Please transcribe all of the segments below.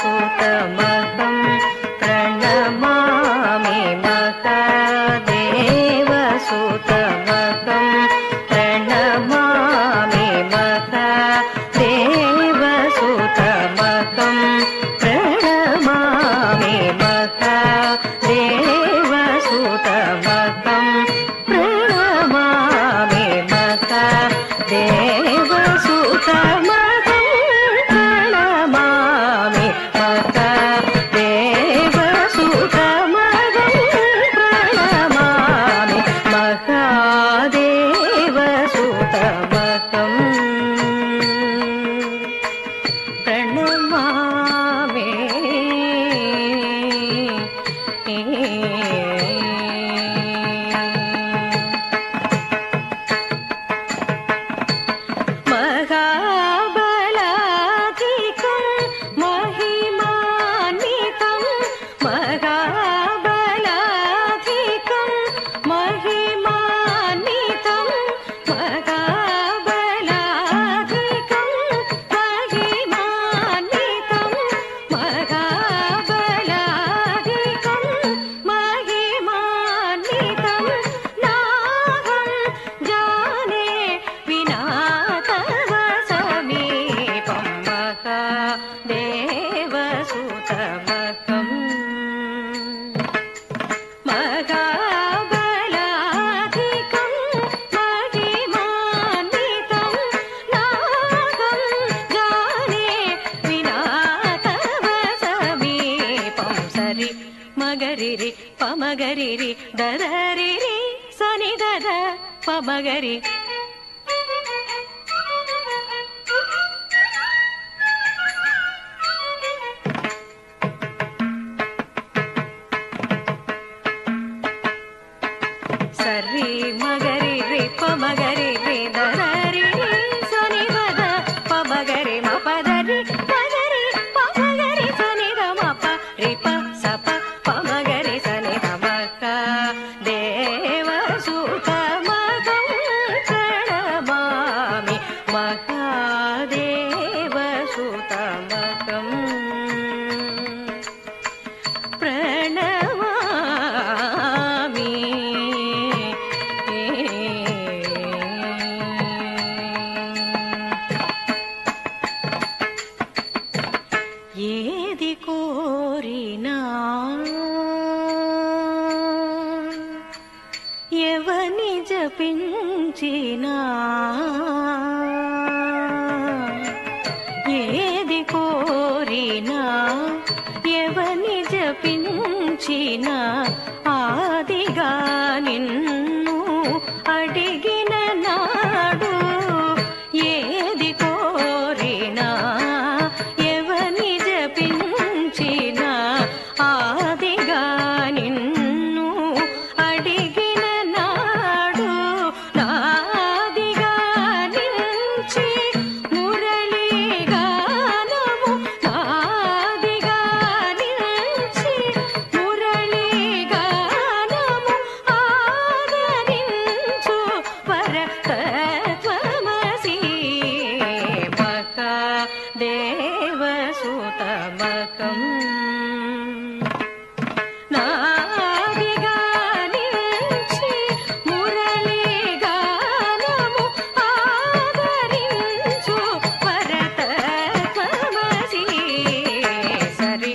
महादेवसुतमहं प्रणमामि महादेवसुतमहं प्रणमामि महादेवसुतमहं प्रणमामि महादेवसुतमहं प्रणमामि महादेवसुतमहं మగరిరి పమగరిరి దదరిరి సని దద పమగరి సరి మగరిరి పమగరిరి దదరిరి సని దద పమగరి మపదరి పదరి పమగరి సని ద మప రిప సప పమగరి సని ద మక దేవసుతమహం ప్రణమామి మహాదేవసుతమహం ప్రణమామి ఏది కోరినా ఎవని జపించినా ఏది కోరినా ఎవని జపించినా ఆదిగా నిన్ను అడిగిన నాడు ఏది కోరినా ఎవని జపించినా ఆదిగా నిన్ను అడిగిన నాడు నాదిగా నుంచి మురళీగానము నాదిగా నుంచి మురళీగానము ఆదరించు పరతత్వమసి మహాదేవసుతమహం నాదిగా నుంచి మురళీగానము ఆదరించు పరతత్వమసి సరి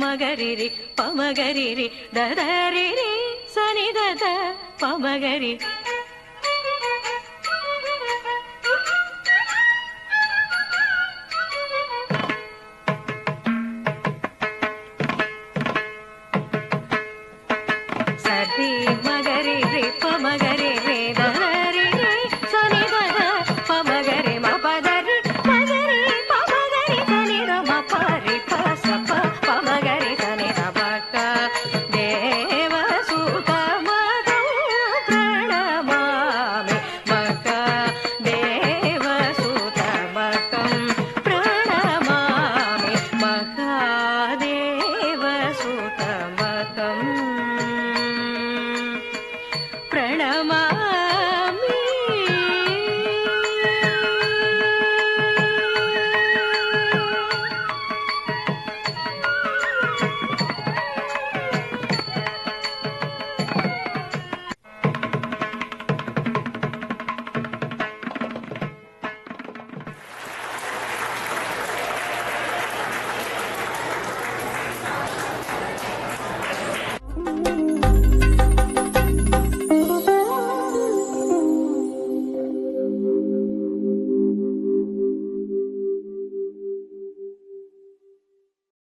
మగరిరి పమగరిరి దదరిరి సని దద పమగరి